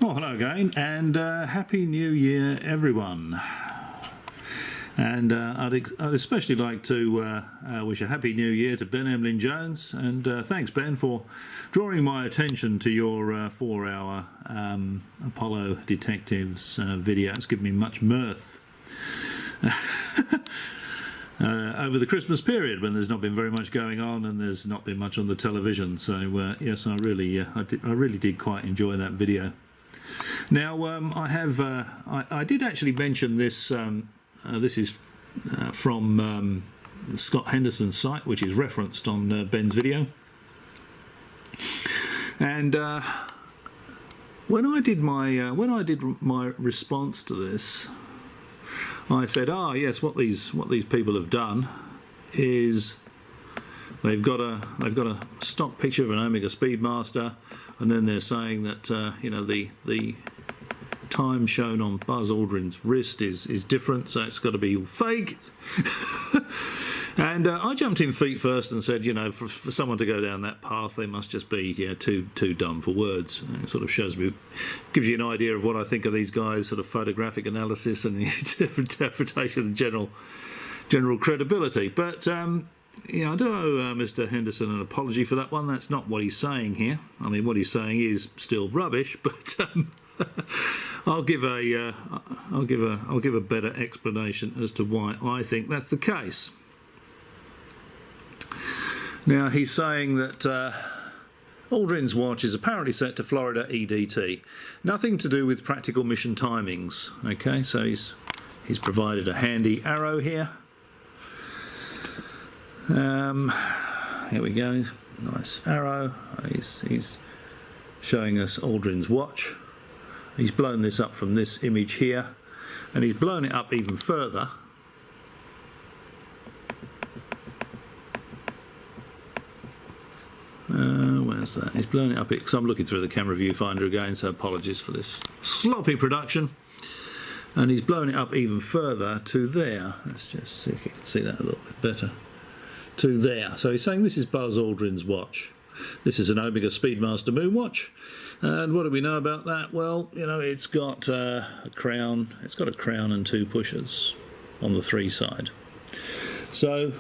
Well, hello again, and Happy New Year, everyone. And I'd especially like to wish a Happy New Year to Ben Emlyn-Jones, and thanks, Ben, for drawing my attention to your 4-hour Apollo Detectives video. It's given me much mirth over the Christmas period, when there's not been very much going on and there's not been much on the television. So yes, I really did quite enjoy that video. Now, I did actually mention this. This is from Scott Henderson's site, which is referenced on Ben's video. And when I did my response to this, I said, yes, what these people have done is they've got a stock picture of an Omega Speedmaster, and then they're saying that you know, the time shown on Buzz Aldrin's wrist is different, so it's got to be fake. And I jumped in feet first and said, you know, for someone to go down that path, they must just be too dumb for words. And it sort of gives you an idea of what I think of these guys' sort of photographic analysis and interpretation and general credibility. But yeah, I do owe Mr. Henderson an apology for that one. That's not what he's saying here. I mean, what he's saying is still rubbish, but I'll give a better explanation as to why I think that's the case. Now, he's saying that Aldrin's watch is apparently set to Florida EDT. Nothing to do with practical mission timings. Okay, so he's provided a handy arrow here. Here we go. Nice arrow. He's showing us Aldrin's watch. He's blown this up from this image here, and he's blown it up even further. Where's that? He's blown it up because I'm looking through the camera viewfinder again, so apologies for this sloppy production. And he's blown it up even further to there. Let's just see if we can see that a little bit better. To there. So he's saying this is Buzz Aldrin's watch. This is an Omega Speedmaster moonwatch. And what do we know about that? Well, you know, it's got a crown. It's got a crown and 2 pushers on the 3 side. So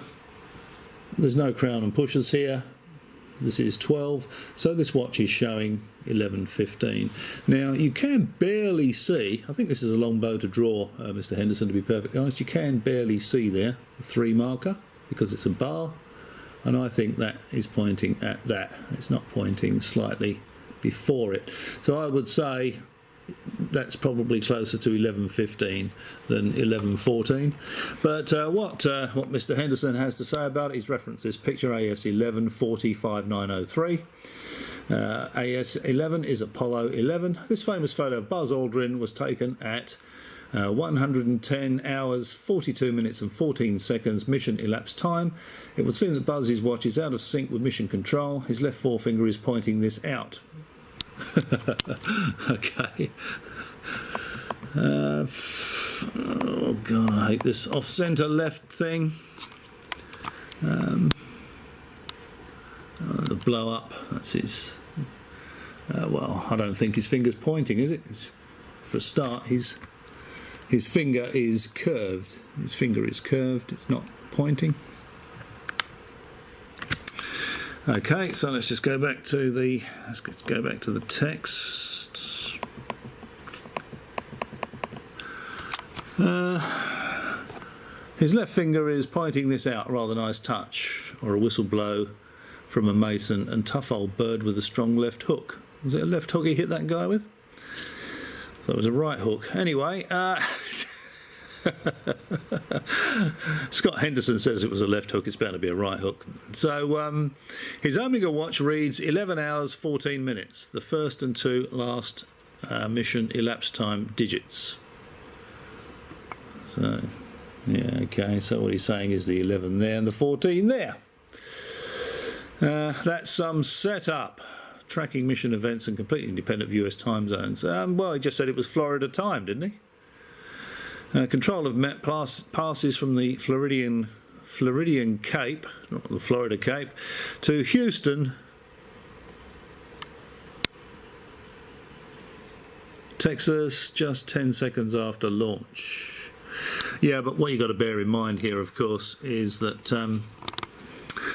there's no crown and pushers here. This is 12, so this watch is showing 11:15. Now, you can barely see, I think this is a long bow to draw, Mr. Henderson, to be perfectly honest. You can barely see there the 3 marker because it's a bar, and I think that is pointing at that. It's not pointing slightly before it. So I would say that's probably closer to 11:15 than 11:14. But what Mr. Henderson has to say about it, he's referenced this picture, AS 11 405903. AS 11 is Apollo 11. This famous photo of Buzz Aldrin was taken at 110 hours 42 minutes and 14 seconds mission elapsed time. It would seem that Buzz's watch is out of sync with mission control. His left forefinger is pointing this out. Okay. Oh god, I hate this off-center left thing. The blow up. That's his. Well, I don't think his finger's pointing, is it? For a start, his finger is curved. His finger is curved. It's not pointing. Okay, so let's just go back to the text. His left finger is pointing this out. Rather nice touch, or a whistle blow from a mason, and tough old bird with a strong left hook. Was it a left hook he hit that guy with? That was a right hook. Anyway. Scott Henderson says it was a left hook. It's bound to be a right hook. So his Omega watch reads 11 hours 14 minutes, the first and 2 last mission elapsed time digits. So yeah, okay, so what he's saying is the 11 there and the 14 there. That's some setup. Tracking mission events and completely independent of US time zones. Well, he just said it was Florida time, didn't he? Control of Met passes from the Floridian Cape, not the Florida Cape, to Houston Texas, just 10 seconds after launch. Yeah, but what you've got to bear in mind here, of course, is that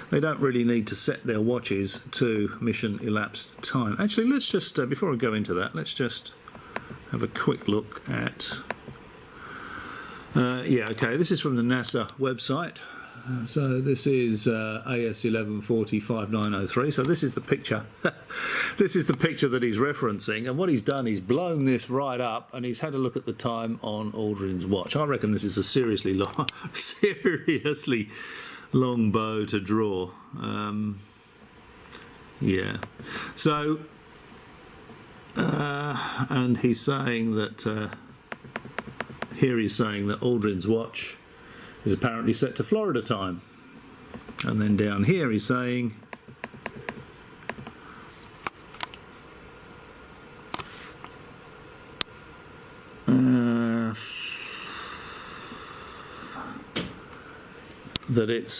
they don't really need to set their watches to mission elapsed time. Actually, let's just, before I go into that, let's just have a quick look at... yeah, okay, this is from the NASA website. So this is AS 11405903. So this is the picture. This is the picture that he's referencing, and what he's done, he's blown this right up, and he's had a look at the time on Aldrin's watch. I reckon this is a seriously long bow to draw. Yeah. So, and he's saying that here he's saying that Aldrin's watch is apparently set to Florida time, and then down here he's saying that it's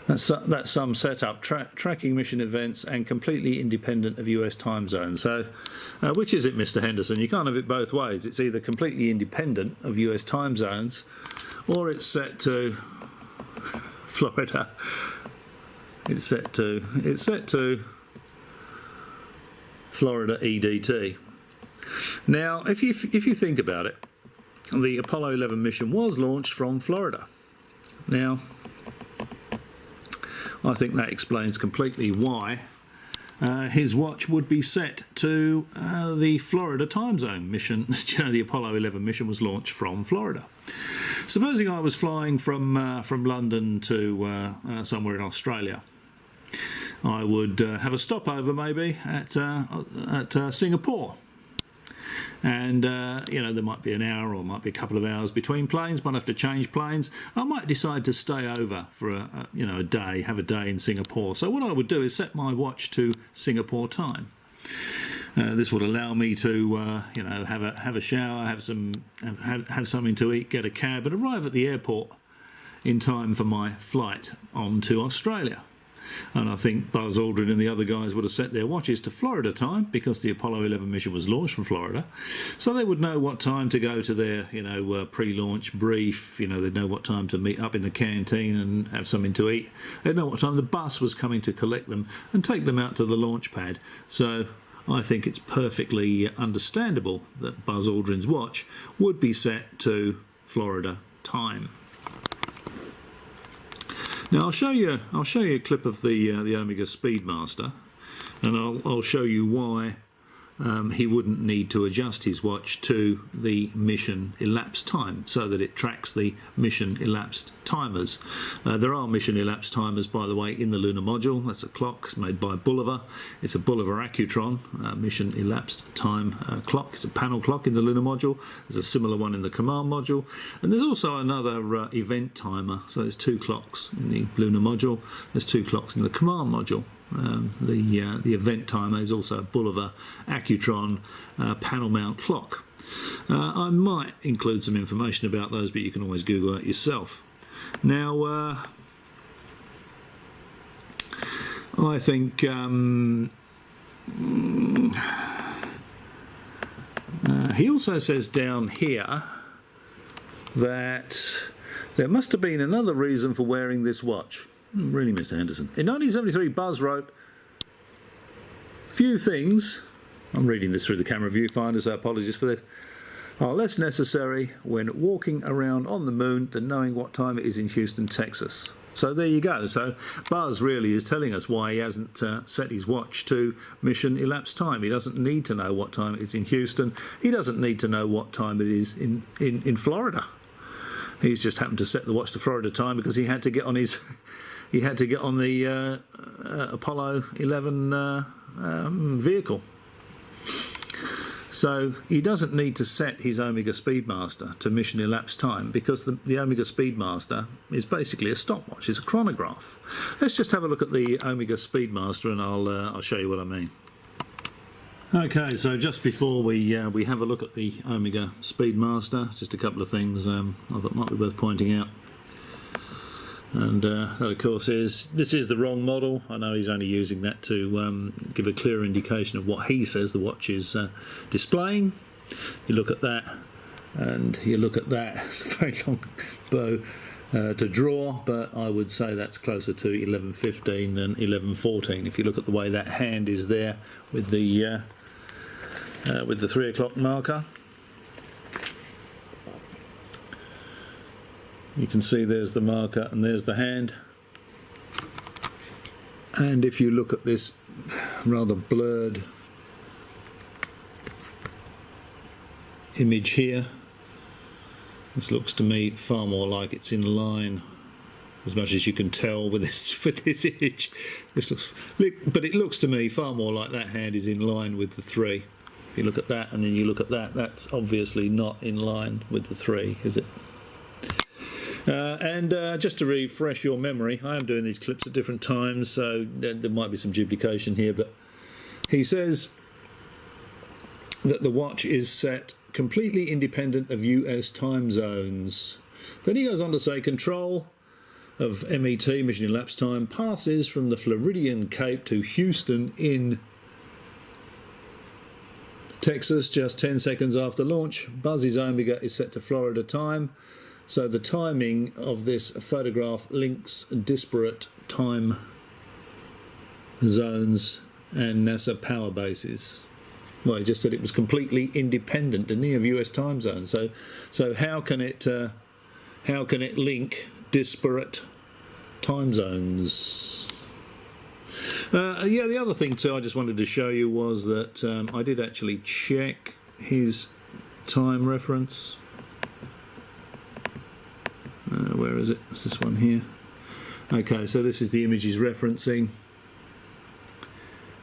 that's some setup tracking mission events and completely independent of US time zone. So which is it, Mr. Henderson? You can't have it both ways. It's either completely independent of US time zones, or it's set to Florida. It's set to Florida EDT. Now, if you think about it, the Apollo 11 mission was launched from Florida. Now, I think that explains completely why his watch would be set to the Florida time zone mission. You know, the Apollo 11 mission was launched from Florida. Supposing I was flying from London to somewhere in Australia, I would have a stopover maybe at Singapore. And you know, there might be an hour or might be a couple of hours between planes. Might have to change planes. I might decide to stay over for a day, have a day in Singapore. So what I would do is set my watch to Singapore time. This would allow me to have a shower, have something to eat, get a cab, and arrive at the airport in time for my flight on to Australia. And I think Buzz Aldrin and the other guys would have set their watches to Florida time because the Apollo 11 mission was launched from Florida. So they would know what time to go to their, pre-launch brief. You know, they'd know what time to meet up in the canteen and have something to eat. They'd know what time the bus was coming to collect them and take them out to the launch pad. So I think it's perfectly understandable that Buzz Aldrin's watch would be set to Florida time. Now I'll show you a clip of the Omega Speedmaster, and I'll show you why he wouldn't need to adjust his watch to the mission elapsed time so that it tracks the mission elapsed timers. There are mission elapsed timers, by the way, in the lunar module. That's a clock. It's made by Bulliver. It's a Bulliver Accutron mission elapsed time clock. It's a panel clock in the lunar module. There's a similar one in the command module, and there's also another event timer. So there's two clocks in the lunar module. There's two clocks in the command module. The event timer is also a Bulliver Accutron panel mount clock. I might include some information about those, but you can always Google that yourself. Now, I think he also says down here that there must have been another reason for wearing this watch. Really, Mr. Henderson. In 1973, Buzz wrote, "Few things," I'm reading this through the camera viewfinder, so apologies for this, "are less necessary when walking around on the moon than knowing what time it is in Houston, Texas." So there you go. So Buzz really is telling us why he hasn't set his watch to mission elapsed time. He doesn't need to know what time it is in Houston. He doesn't need to know what time it is in Florida. He's just happened to set the watch to Florida time because he had to get on his... He had to get on the Apollo 11 vehicle. So he doesn't need to set his Omega Speedmaster to mission elapsed time because the Omega Speedmaster is basically a stopwatch, it's a chronograph. Let's just have a look at the Omega Speedmaster and I'll show you what I mean. Okay, so just before we have a look at the Omega Speedmaster, just a couple of things I thought might be worth pointing out. And that of course this is the wrong model. I know he's only using that to give a clear indication of what he says the watch is displaying. You look at that and you look at that, it's a very long bow to draw, but I would say that's closer to 11:15 than 11:14 if you look at the way that hand is there with the 3 o'clock marker. You can see there's the marker and there's the hand. And if you look at this rather blurred image here, this looks to me far more like it's in line, as much as you can tell with this image. But it looks to me far more like that hand is in line with the 3. If you look at that and then you look at that, that's obviously not in line with the 3, is it? And just to refresh your memory, I am doing these clips at different times, so there might be some duplication here, but he says that the watch is set completely independent of US time zones. Then he goes on to say control of MET, mission elapsed time, passes from the Floridian Cape to Houston in Texas just 10 seconds after launch. Buzz's Omega is set to Florida time. So the timing of this photograph links disparate time zones and NASA power bases. Well, he just said it was completely independent, didn't he, of US time zones. So how can it link disparate time zones? Yeah, the other thing too I just wanted to show you was that I did actually check his time reference. Where is it? It's this one here. Okay, so this is the image he's referencing.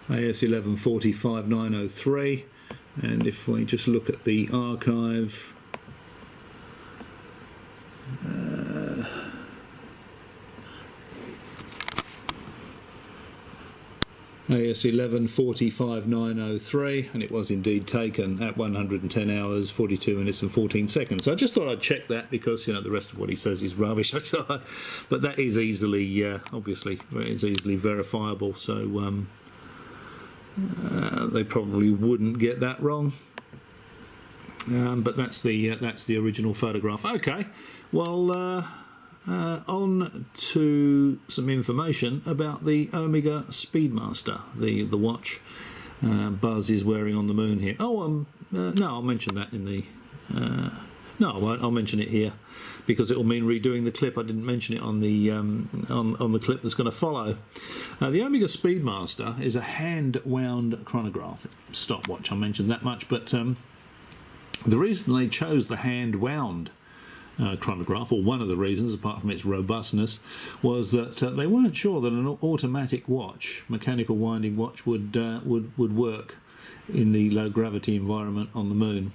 AS 11-45-903, and if we just look at the archive, AS 11-45-903, and it was indeed taken at 110 hours 42 minutes and 14 seconds. So I just thought I'd check that because, you know, the rest of what he says is rubbish. But that is easily, obviously, it's easily verifiable. So they probably wouldn't get that wrong. But that's the original photograph. Okay, well. On to some information about the Omega Speedmaster, the watch Buzz is wearing on the moon here. Oh, no, I'll mention that in the... no, I won't. I'll mention it here because it will mean redoing the clip. I didn't mention it on the on the clip that's going to follow. The Omega Speedmaster is a hand-wound chronograph. It's a stopwatch. I mentioned that much, but the reason they chose the hand-wound chronograph, or one of the reasons, apart from its robustness, was that they weren't sure that an automatic watch, mechanical winding watch, would work in the low gravity environment on the moon.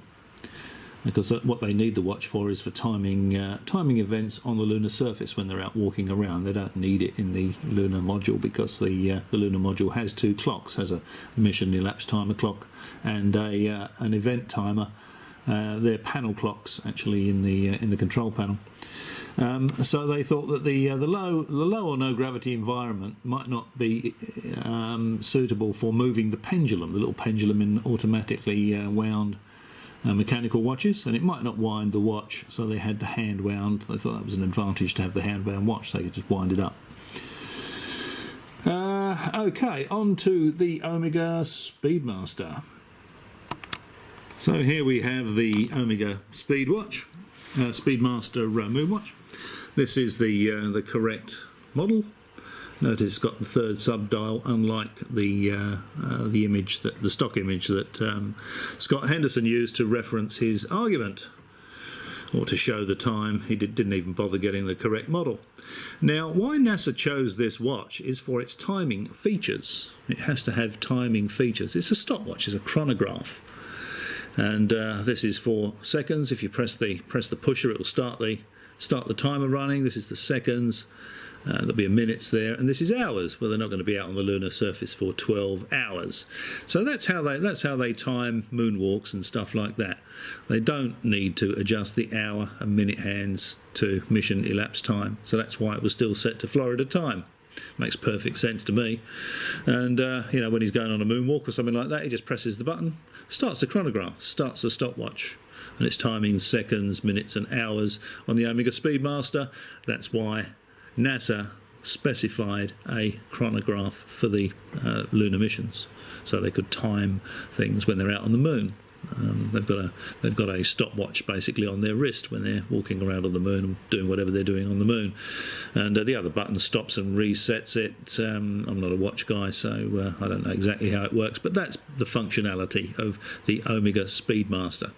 Because what they need the watch for is for timing events on the lunar surface when they're out walking around. They don't need it in the lunar module because the lunar module has 2 clocks, has a mission elapsed timer clock and an event timer. They're panel clocks actually in the control panel. So they thought that the low or no gravity environment might not be suitable for moving the pendulum, the little pendulum in automatically wound mechanical watches, and it might not wind the watch, so they had the hand wound. They thought that was an advantage to have the hand wound watch, so they could just wind it up. Okay, on to the Omega Speedmaster. So here we have the Omega Speedmaster moon watch. This is the correct model. Notice it's got the 3rd sub-dial, unlike the image the stock image that Scott Henderson used to reference his argument, or to show the time. He didn't even bother getting the correct model. Now, why NASA chose this watch is for its timing features. It has to have timing features. It's a stopwatch. It's a chronograph. And this is for seconds. If you press the pusher, it will start the timer running. This is the seconds. There'll be a minutes there, and this is hours. Well, they're not going to be out on the lunar surface for 12 hours. So that's how they time moonwalks and stuff like that. They don't need to adjust the hour and minute hands to mission elapsed time. So that's why it was still set to Florida time. Makes perfect sense to me. And you know, when he's going on a moonwalk or something like that, he just presses the button, starts the chronograph, starts the stopwatch, and it's timing seconds, minutes and hours on the Omega Speedmaster. That's why NASA specified a chronograph for the lunar missions, so they could time things when they're out on the moon. They've got a stopwatch basically on their wrist when they're walking around on the moon and doing whatever they're doing on the moon. And the other button stops and resets it. I'm not a watch guy, so I don't know exactly how it works, but that's the functionality of the Omega Speedmaster.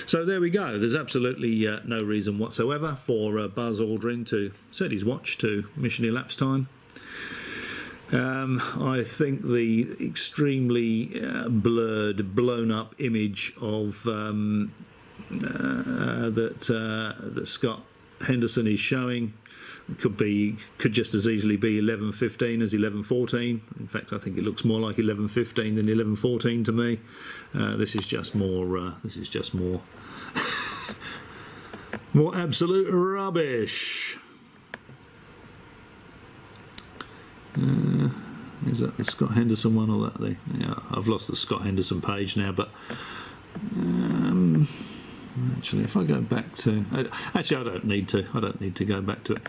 So there we go. There's absolutely no reason whatsoever for Buzz Aldrin to set his watch to mission elapsed time. I think the extremely blurred, blown-up image of that Scott Henderson is showing could just as easily be 11:15 as 11:14. In fact, I think it looks more like 11:15 than 11:14 to me. This is just more. This is just more. More absolute rubbish. Is that the Scott Henderson one or that the? Yeah, I've lost the Scott Henderson page now. But actually, if I go back to, actually, I don't need to. I don't need to go back to it.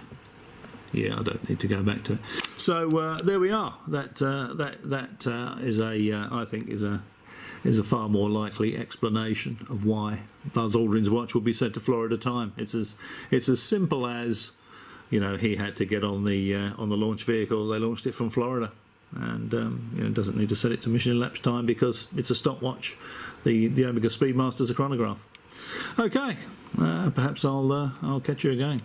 Yeah, I don't need to go back to it. So there we are. That is a I think is a far more likely explanation of why Buzz Aldrin's watch will be set to Florida time. It's as simple as, you know, he had to get on the launch vehicle. They launched it from Florida, and you know, doesn't need to set it to mission elapsed time because it's a stopwatch. The Omega Speedmaster's a chronograph. Okay, perhaps I'll catch you again.